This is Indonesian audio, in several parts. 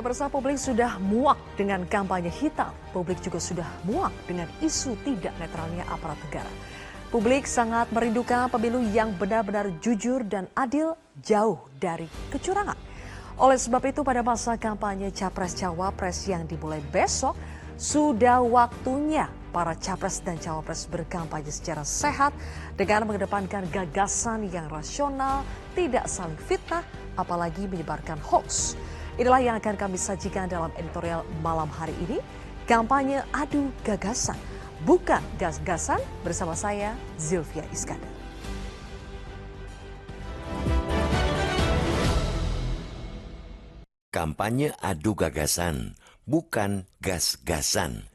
Pemirsa, publik sudah muak dengan kampanye hitam. Publik juga sudah muak dengan isu tidak netralnya aparat negara. Publik sangat merindukan pemilu yang benar-benar jujur dan adil, jauh dari kecurangan. Oleh sebab itu, pada masa kampanye Capres-Cawapres yang dimulai besok, sudah waktunya para Capres dan Cawapres berkampanye secara sehat dengan mengedepankan gagasan yang rasional, tidak saling fitnah, apalagi menyebarkan hoax. Inilah yang akan kami sajikan dalam editorial malam hari ini, kampanye adu gagasan, bukan gas-gasan, bersama saya Zilvia Iskandar. Kampanye adu gagasan, bukan gas-gasan.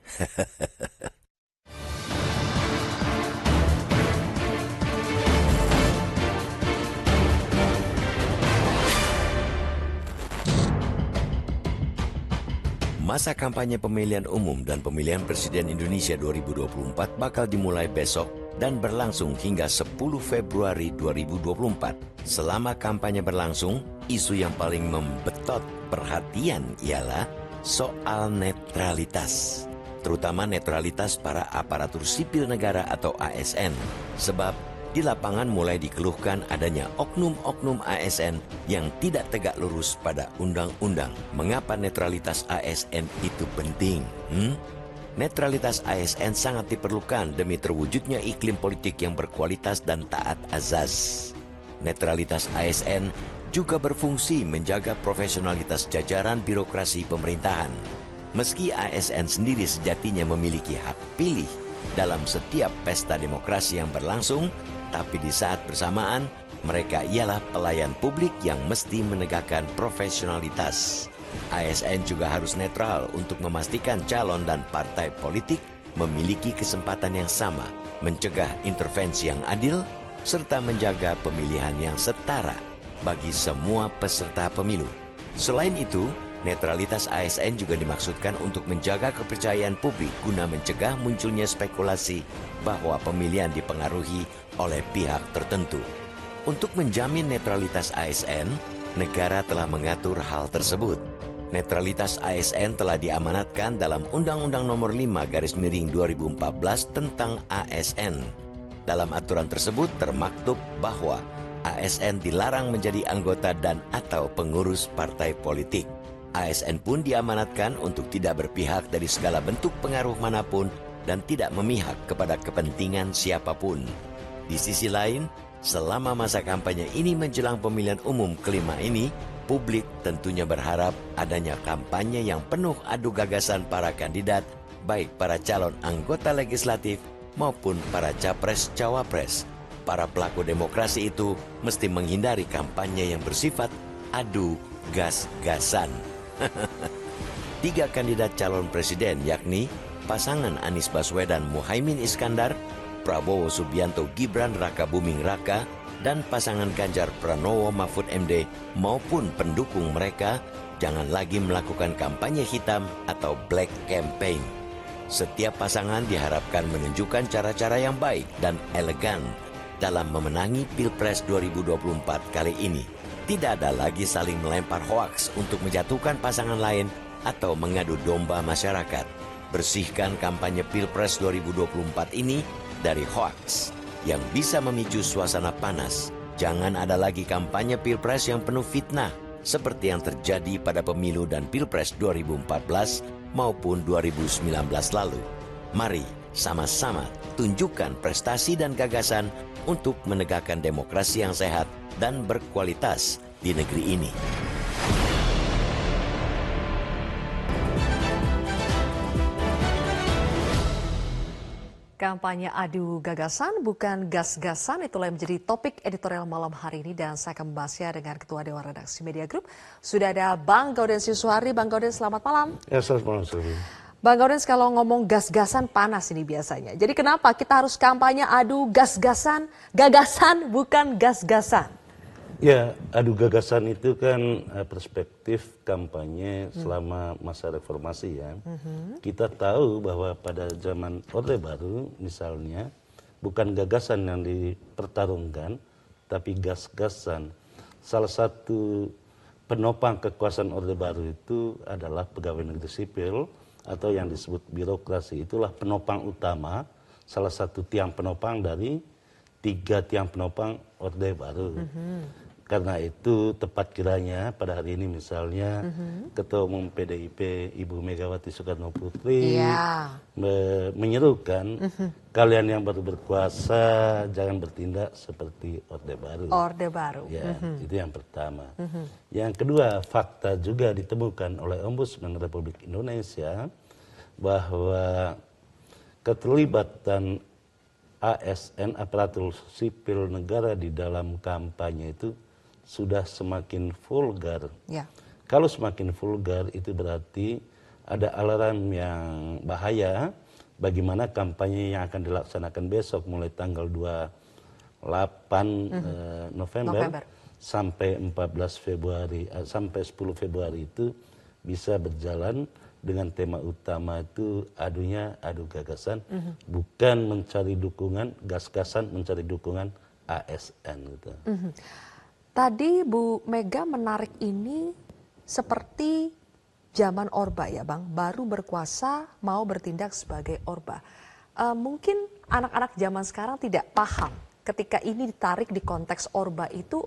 Masa kampanye pemilihan umum dan pemilihan presiden Indonesia 2024 bakal dimulai besok dan berlangsung hingga 10 Februari 2024. Selama kampanye berlangsung, isu yang paling membetot perhatian ialah soal netralitas, terutama netralitas para aparatur sipil negara atau ASN. Sebab di lapangan mulai dikeluhkan adanya oknum-oknum ASN yang tidak tegak lurus pada undang-undang. Mengapa netralitas ASN itu penting? Netralitas ASN sangat diperlukan demi terwujudnya iklim politik yang berkualitas dan taat azas. Netralitas ASN juga berfungsi menjaga profesionalitas jajaran birokrasi pemerintahan. Meski ASN sendiri sejatinya memiliki hak pilih dalam setiap pesta demokrasi yang berlangsung, tapi di saat bersamaan, mereka ialah pelayan publik yang mesti menegakkan profesionalitas. ASN juga harus netral untuk memastikan calon dan partai politik memiliki kesempatan yang sama, mencegah intervensi yang adil, serta menjaga pemilihan yang setara bagi semua peserta pemilu. Selain itu, netralitas ASN juga dimaksudkan untuk menjaga kepercayaan publik guna mencegah munculnya spekulasi bahwa pemilihan dipengaruhi oleh pihak tertentu. Untuk menjamin netralitas ASN, negara telah mengatur hal tersebut. Netralitas ASN telah diamanatkan dalam Undang-Undang Nomor 5/2014 tentang ASN. Dalam aturan tersebut termaktub bahwa ASN dilarang menjadi anggota dan atau pengurus partai politik. ASN pun diamanatkan untuk tidak berpihak dari segala bentuk pengaruh manapun dan tidak memihak kepada kepentingan siapapun. Di sisi lain, selama masa kampanye ini menjelang pemilihan umum kelima ini, publik tentunya berharap adanya kampanye yang penuh adu gagasan para kandidat, baik para calon anggota legislatif maupun para capres-cawapres. Para pelaku demokrasi itu mesti menghindari kampanye yang bersifat adu gas-gasan. 3 kandidat calon presiden yakni pasangan Anies Baswedan Muhaimin Iskandar, Prabowo Subianto Gibran Raka Buming Raka, dan pasangan Ganjar Pranowo Mahfud MD maupun pendukung mereka jangan lagi melakukan kampanye hitam atau black campaign. Setiap pasangan diharapkan menunjukkan cara-cara yang baik dan elegan dalam memenangi Pilpres 2024 kali ini. Tidak ada lagi saling melempar hoaks untuk menjatuhkan pasangan lain atau mengadu domba masyarakat. Bersihkan kampanye Pilpres 2024 ini dari hoaks yang bisa memicu suasana panas. Jangan ada lagi kampanye Pilpres yang penuh fitnah seperti yang terjadi pada pemilu dan Pilpres 2014 maupun 2019 lalu. Mari sama-sama tunjukkan prestasi dan gagasan untuk menegakkan demokrasi yang sehat dan berkualitas di negeri ini. Kampanye adu gagasan, bukan gas-gasan, itulah yang menjadi topik editorial malam hari ini, dan saya akan membahasnya dengan Ketua Dewan Redaksi Media Group. Sudah ada Bang Gaudens Yuswari. Bang Gaudens, selamat malam. Ya, selamat malam, Sylvia. Bang Gaudens, kalau ngomong gas-gasan panas ini biasanya. Jadi kenapa kita harus kampanye adu gas-gasan, gagasan bukan gas-gasan? Ya, adu gagasan itu kan perspektif kampanye selama masa reformasi ya. Kita tahu bahwa pada zaman Orde Baru misalnya, bukan gagasan yang dipertarungkan, tapi gas-gasan. Salah satu penopang kekuasaan Orde Baru itu adalah pegawai negeri sipil atau yang disebut birokrasi. Itulah penopang utama, salah satu tiang penopang dari 3 tiang penopang Orde Baru. Karena itu tepat kiranya pada hari ini misalnya Ketua Umum PDIP Ibu Megawati Soekarno Putri menyerukan kalian yang baru berkuasa jangan bertindak seperti Orde Baru. Orde Baru. Ya, itu yang pertama. Yang kedua, fakta juga ditemukan oleh Ombudsman Republik Indonesia bahwa keterlibatan ASN aparatur sipil negara di dalam kampanye itu sudah semakin vulgar. Ya. Kalau semakin vulgar itu berarti ada alarm yang bahaya bagaimana kampanye yang akan dilaksanakan besok mulai tanggal 28 November sampai 14 Februari sampai 10 Februari itu bisa berjalan dengan tema utama itu adu gagasan, bukan mencari dukungan, gas-gasan mencari dukungan ASN gitu. Tadi Bu Mega menarik ini seperti zaman Orba ya Bang, baru berkuasa mau bertindak sebagai Orba. Mungkin anak-anak zaman sekarang tidak paham ketika ini ditarik di konteks Orba itu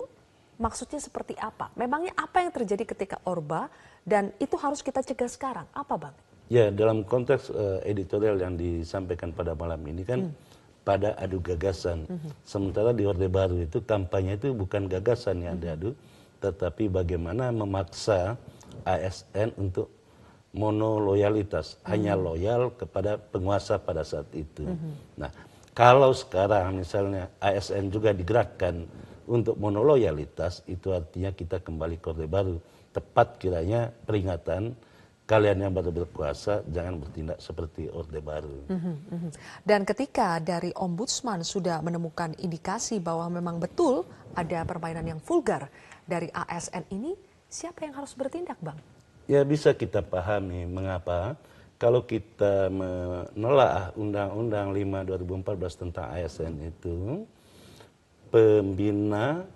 maksudnya seperti apa? Memangnya apa yang terjadi ketika Orba dan itu harus kita cegah sekarang? Apa Bang? Ya, dalam konteks editorial yang disampaikan pada malam ini kan pada adu gagasan. Sementara di Orde Baru itu kampanye itu bukan gagasan yang diadu, tetapi bagaimana memaksa ASN untuk monoloyalitas, hanya loyal kepada penguasa pada saat itu. Nah, kalau sekarang misalnya ASN juga digerakkan untuk monoloyalitas, itu artinya kita kembali ke Orde Baru. Tepat kiranya peringatan kalian yang baru berkuasa jangan bertindak seperti Orde Baru. Dan ketika dari Ombudsman sudah menemukan indikasi bahwa memang betul ada permainan yang vulgar dari ASN ini, siapa yang harus bertindak Bang? Ya bisa kita pahami mengapa kalau kita menelaah Undang-Undang 5 2014 tentang ASN itu, pembina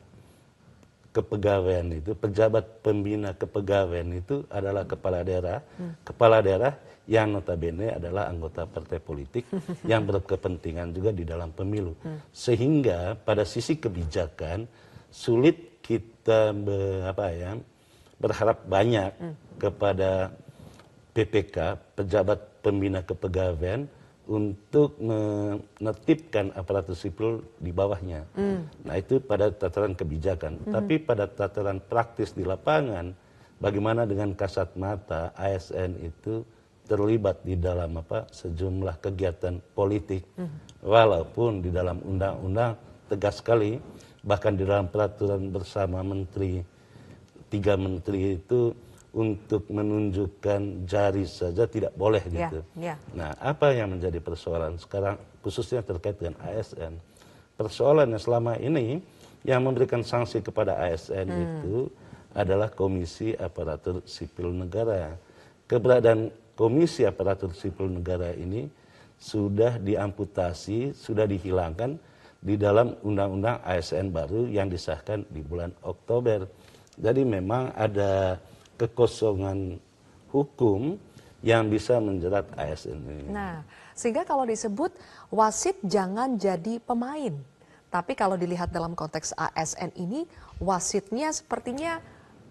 kepegawaian itu, pejabat pembina kepegawaian itu adalah kepala daerah yang notabene adalah anggota partai politik yang berkepentingan juga di dalam pemilu. Sehingga pada sisi kebijakan sulit kita berharap banyak kepada PPK, pejabat pembina kepegawaian, untuk menertibkan aparatur sipil di bawahnya. Nah itu pada tataran kebijakan. Tapi pada tataran praktis di lapangan, bagaimana dengan kasat mata ASN itu terlibat di dalam sejumlah kegiatan politik. Walaupun di dalam undang-undang tegas sekali, bahkan di dalam peraturan bersama menteri, 3 menteri itu untuk menunjukkan jari saja tidak boleh gitu. Nah, apa yang menjadi persoalan sekarang khususnya terkait dengan ASN? Persoalannya selama ini yang memberikan sanksi kepada ASN itu adalah Komisi Aparatur Sipil Negara. Keberadaan Komisi Aparatur Sipil Negara ini sudah diamputasi, sudah dihilangkan di dalam Undang-Undang ASN baru yang disahkan di bulan Oktober. Jadi memang ada kekosongan hukum yang bisa menjerat ASN ini. Nah, sehingga kalau disebut wasit jangan jadi pemain. Tapi kalau dilihat dalam konteks ASN ini, wasitnya sepertinya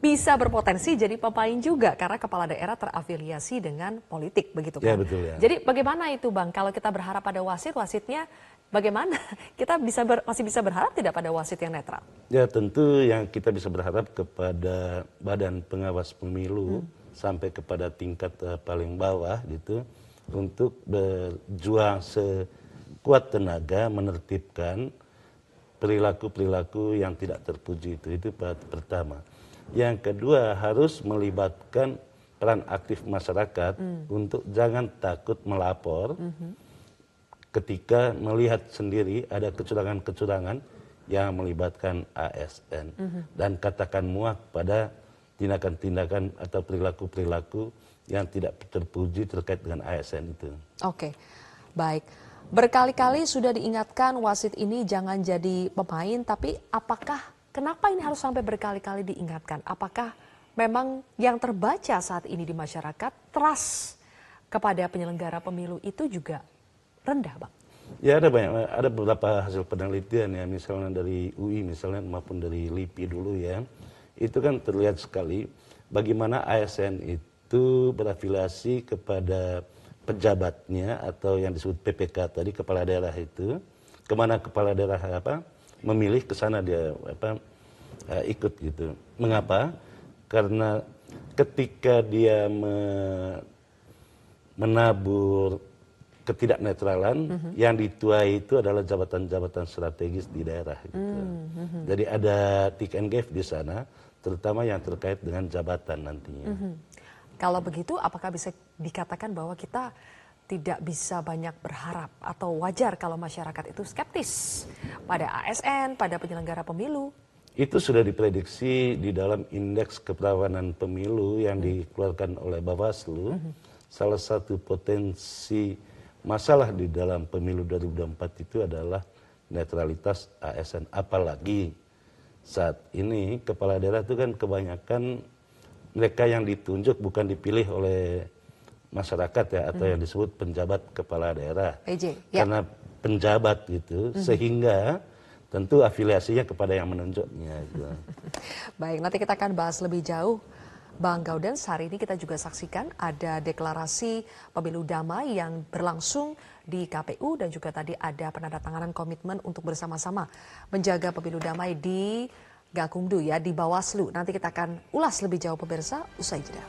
bisa berpotensi jadi pemain juga karena kepala daerah terafiliasi dengan politik, begitu kan? Ya, betul ya. Jadi bagaimana itu Bang? Kalau kita berharap pada wasit, wasitnya bagaimana? Kita masih bisa berharap tidak pada wasit yang netral? Ya tentu yang kita bisa berharap kepada Badan Pengawas Pemilu sampai kepada tingkat paling bawah gitu untuk berjuang sekuat tenaga menertibkan perilaku-perilaku yang tidak terpuji itu pertama. Yang kedua harus melibatkan peran aktif masyarakat untuk jangan takut melapor ketika melihat sendiri ada kecurangan-kecurangan yang melibatkan ASN dan katakan muak pada tindakan-tindakan atau perilaku-perilaku yang tidak terpuji terkait dengan ASN itu. Oke, baik. Berkali-kali sudah diingatkan wasit ini jangan jadi pemain, tapi kenapa ini harus sampai berkali-kali diingatkan? Apakah memang yang terbaca saat ini di masyarakat, trust kepada penyelenggara pemilu itu juga rendah, Bang. Ya ada beberapa hasil penelitian ya, misalnya dari UI misalnya maupun dari LIPI dulu ya, itu kan terlihat sekali bagaimana ASN itu berafiliasi kepada pejabatnya atau yang disebut PPK tadi, kepala daerah itu, kemana kepala daerah memilih ke sana dia ikut gitu. Mengapa? Karena ketika dia menabur ketidaknetralan, yang dituai itu adalah jabatan-jabatan strategis di daerah gitu. Jadi ada tick and give di sana, terutama yang terkait dengan jabatan nantinya. Kalau begitu, apakah bisa dikatakan bahwa kita tidak bisa banyak berharap atau wajar kalau masyarakat itu skeptis pada ASN, pada penyelenggara pemilu? Itu sudah diprediksi di dalam indeks keperawanan pemilu yang dikeluarkan oleh Bawaslu. Salah satu potensi masalah di dalam pemilu 2024 itu adalah netralitas ASN. Apalagi saat ini kepala daerah itu kan kebanyakan mereka yang ditunjuk bukan dipilih oleh masyarakat ya, atau yang disebut penjabat kepala daerah. PJ, ya. Karena penjabat gitu, sehingga tentu afiliasinya kepada yang menunjuknya. Gitu. Baik, nanti kita akan bahas lebih jauh. Bang Gaudens, hari ini kita juga saksikan ada deklarasi pemilu damai yang berlangsung di KPU dan juga tadi ada penandatanganan komitmen untuk bersama-sama menjaga pemilu damai di Gakumdu ya, di Bawaslu. Nanti kita akan ulas lebih jauh pemirsa, usai jeda.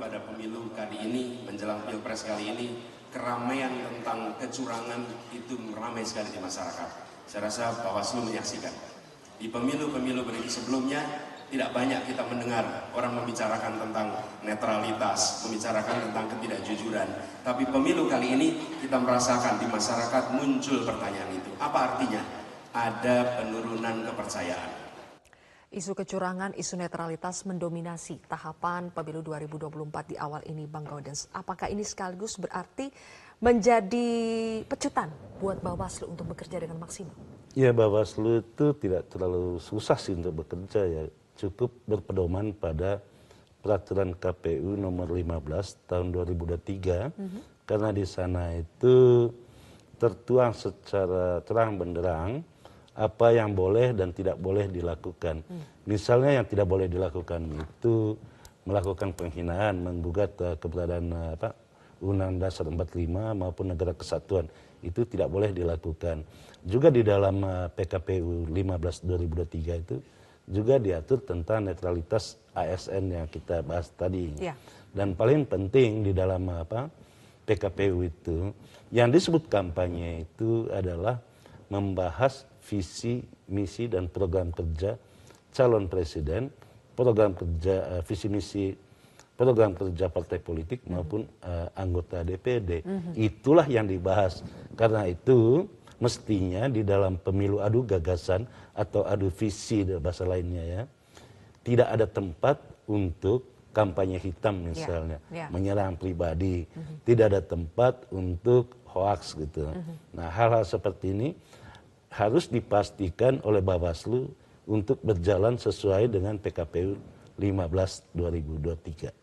Pada pemilu kali ini, menjelang Pilpres kali ini, keramaian tentang kecurangan itu ramai sekali di masyarakat. Saya rasa Bawaslu menyaksikan. Di pemilu-pemilu sebelumnya, tidak banyak kita mendengar orang membicarakan tentang netralitas, membicarakan tentang ketidakjujuran. Tapi pemilu kali ini, kita merasakan di masyarakat muncul pertanyaan itu. Apa artinya? Ada penurunan kepercayaan. Isu kecurangan, isu netralitas mendominasi tahapan pemilu 2024 di awal ini, Bang Gaudens. Apakah ini sekaligus berarti menjadi pecutan buat Bawaslu untuk bekerja dengan maksimal? Ya, Bawaslu itu tidak terlalu susah sih untuk bekerja ya. Cukup berpedoman pada peraturan KPU nomor 15 tahun 2023. Karena di sana itu tertuang secara terang benderang apa yang boleh dan tidak boleh dilakukan. Misalnya yang tidak boleh dilakukan itu melakukan penghinaan, menggugat keberadaan Undang-Undang Dasar 45 maupun Negara Kesatuan. Itu tidak boleh dilakukan. Juga di dalam PKPU 15 2023 itu juga diatur tentang netralitas ASN yang kita bahas tadi. Ya. Dan paling penting di dalam PKPU itu yang disebut kampanye itu adalah membahas visi, misi, dan program kerja calon presiden, program kerja, visi, misi, program kerja partai politik maupun anggota DPD. Itulah yang dibahas. Karena itu mestinya di dalam pemilu adu gagasan atau adu visi dalam bahasa lainnya ya, tidak ada tempat untuk kampanye hitam misalnya, menyerang pribadi. Tidak ada tempat untuk hoaks gitu. Nah, hal-hal seperti ini harus dipastikan oleh Bawaslu untuk berjalan sesuai dengan PKPU 15 2023.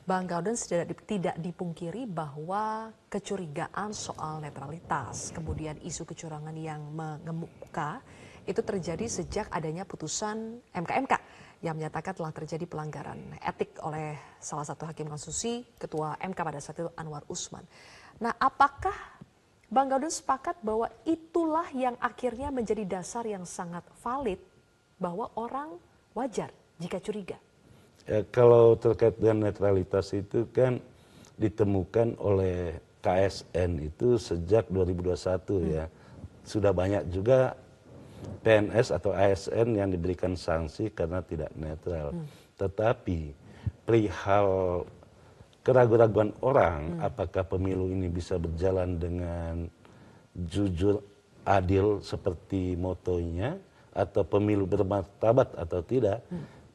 Bang Gaudens, tidak dipungkiri bahwa kecurigaan soal netralitas, kemudian isu kecurangan yang mengemuka, itu terjadi sejak adanya putusan MK yang menyatakan telah terjadi pelanggaran etik oleh salah satu hakim konstitusi, ketua MK pada saat itu Anwar Usman. Nah, apakah Bang Gaudens sepakat bahwa itulah yang akhirnya menjadi dasar yang sangat valid bahwa orang wajar jika curiga? Ya, kalau terkait dengan netralitas itu kan ditemukan oleh KSN itu sejak 2021 ya. Sudah banyak juga PNS atau ASN yang diberikan sanksi karena tidak netral. Tetapi perihal keraguan-raguan orang apakah pemilu ini bisa berjalan dengan jujur, adil seperti motonya, atau pemilu bermartabat atau tidak,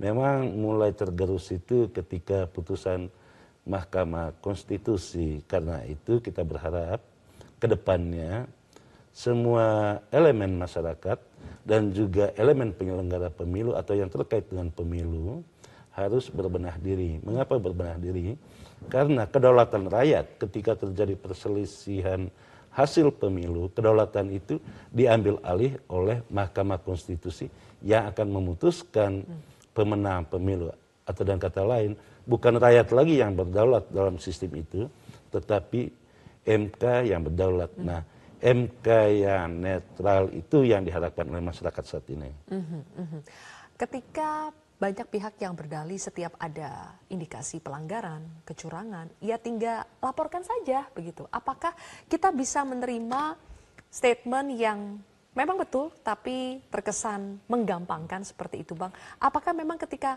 memang mulai tergerus itu ketika putusan Mahkamah Konstitusi. Karena itu kita berharap ke depannya semua elemen masyarakat dan juga elemen penyelenggara pemilu atau yang terkait dengan pemilu harus berbenah diri. Mengapa berbenah diri? Karena kedaulatan rakyat ketika terjadi perselisihan hasil pemilu, kedaulatan itu diambil alih oleh Mahkamah Konstitusi yang akan memutuskan pemenang pemilu. Atau dengan kata lain, bukan rakyat lagi yang berdaulat dalam sistem itu, tetapi MK yang berdaulat. Nah, MK yang netral itu yang diharapkan oleh masyarakat saat ini. Ketika banyak pihak yang berdalih setiap ada indikasi pelanggaran, kecurangan, ya tinggal laporkan saja begitu. Apakah kita bisa menerima statement yang memang betul tapi terkesan menggampangkan seperti itu, Bang? Apakah memang ketika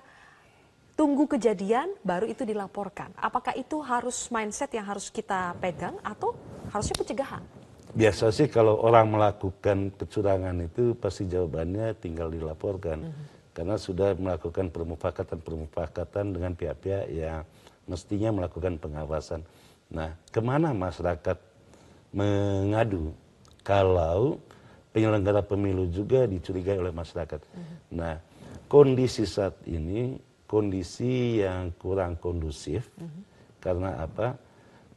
tunggu kejadian baru itu dilaporkan? Apakah itu harus mindset yang harus kita pegang atau harusnya pencegahan? Biasa sih kalau orang melakukan kecurangan itu pasti jawabannya tinggal dilaporkan. Karena sudah melakukan permufakatan dengan pihak-pihak yang mestinya melakukan pengawasan. Nah, kemana masyarakat mengadu kalau penyelenggara pemilu juga dicurigai oleh masyarakat? Nah, kondisi saat ini kondisi yang kurang kondusif. Karena apa?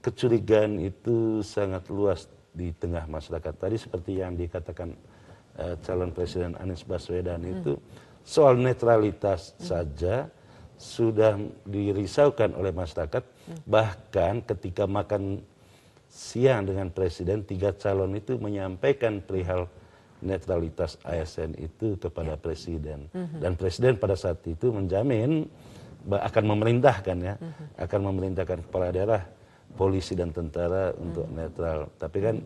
Kecurigaan itu sangat luas di tengah masyarakat. Tadi seperti yang dikatakan calon Presiden Anies Baswedan itu, soal netralitas saja sudah dirisaukan oleh masyarakat. Bahkan ketika makan siang dengan Presiden, 3 calon itu menyampaikan perihal netralitas ASN itu kepada Presiden. Dan Presiden pada saat itu menjamin akan memerintahkan akan memerintahkan kepala daerah, polisi dan tentara untuk netral. Tapi kan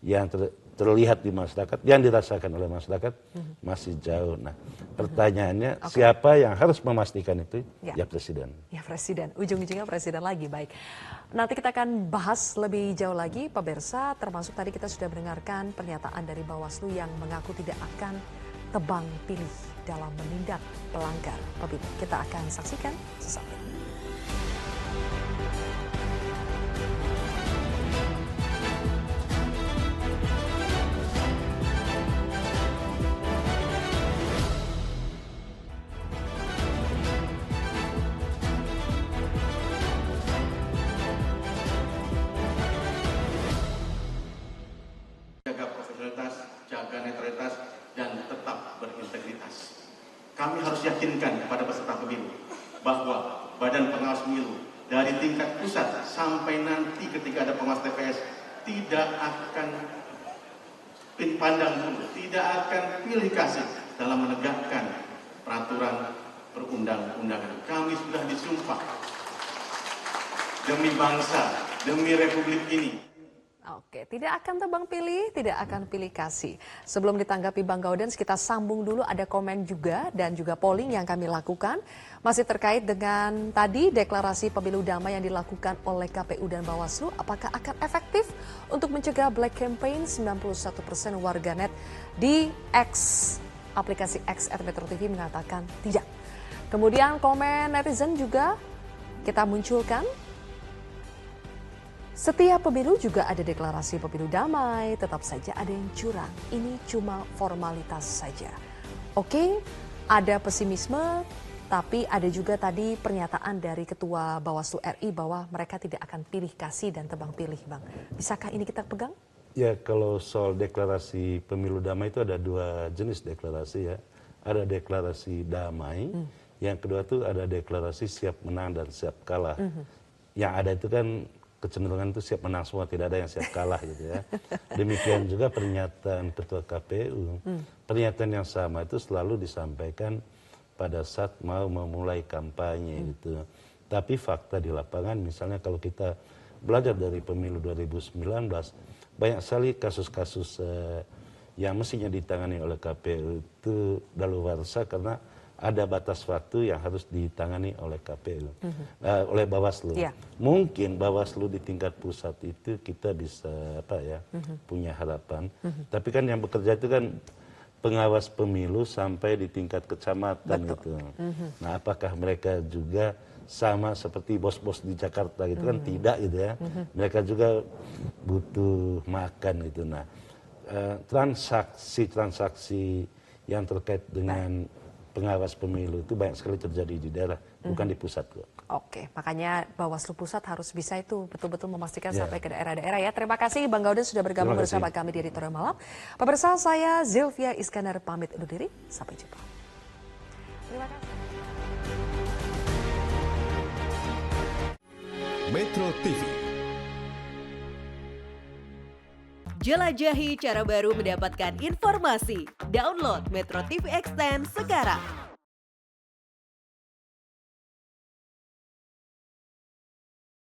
yang terlihat di masyarakat, yang dirasakan oleh masyarakat masih jauh. Nah, pertanyaannya siapa yang harus memastikan itu? Ya Presiden. Ya Presiden, ujung-ujungnya Presiden lagi. Baik, nanti kita akan bahas lebih jauh lagi, pemirsa, termasuk tadi kita sudah mendengarkan pernyataan dari Bawaslu yang mengaku tidak akan tebang pilih dalam menindak pelanggar pemilu. Kita akan saksikan sesaat lagi. Jaga netralitas, dan tetap berintegritas. Kami harus yakinkan kepada peserta pemilu bahwa Badan Pengawas Pemilu dari tingkat pusat sampai nanti ketika ada pengawas TPS tidak akan pandang bulu, tidak akan pilih kasih dalam menegakkan peraturan perundang-undangan. Kami sudah disumpah demi bangsa, demi republik ini. Oke, tidak akan tebang pilih, tidak akan pilih kasih. Sebelum ditanggapi Bang Gaudens, kita sambung dulu, ada komen juga dan juga polling yang kami lakukan. Masih terkait dengan tadi deklarasi pemilu damai yang dilakukan oleh KPU dan Bawaslu. Apakah akan efektif untuk mencegah black campaign? 91% warganet di aplikasi X Metro TV mengatakan tidak. Kemudian komen netizen juga kita munculkan. Setiap pemilu juga ada deklarasi pemilu damai, tetap saja ada yang curang. Ini cuma formalitas saja. Oke, ada pesimisme, tapi ada juga tadi pernyataan dari Ketua Bawaslu RI bahwa mereka tidak akan pilih kasih dan tebang pilih, Bang. Bisakah ini kita pegang? Ya, kalau soal deklarasi pemilu damai itu ada 2 jenis deklarasi ya. Ada deklarasi damai, yang kedua tuh ada deklarasi siap menang dan siap kalah. Yang ada itu kan kecenderungan itu siap menang semua, tidak ada yang siap kalah gitu ya. Demikian juga pernyataan Ketua KPU. Pernyataan yang sama itu selalu disampaikan pada saat mau memulai kampanye gitu. Tapi fakta di lapangan, misalnya kalau kita belajar dari pemilu 2019, banyak sekali kasus-kasus yang mestinya ditangani oleh KPU itu daluarsa karena ada batas waktu yang harus ditangani oleh KPU, oleh Bawaslu. Iya. Mungkin Bawaslu di tingkat pusat itu kita bisa punya harapan. Tapi kan yang bekerja itu kan pengawas pemilu sampai di tingkat kecamatan itu. Nah, apakah mereka juga sama seperti bos-bos di Jakarta gitu kan? Tidak gitu ya. Mereka juga butuh makan gitu. Nah, transaksi yang terkait dengan pengawas pemilu itu banyak sekali terjadi di daerah, bukan di pusat kok. Oke, makanya Bawaslu Pusat harus bisa itu betul-betul memastikan Ya. sampai ke daerah-daerah ya. Terima kasih Bang Gauden sudah bergabung Terima kasih. bersama kami di Editorial Malam. Pemirsa, saya Zilvia Iskandar pamit undur diri. Sampai jumpa. Terima kasih. Metro TV. Jelajahi cara baru mendapatkan informasi. Download Metro TV Extend sekarang.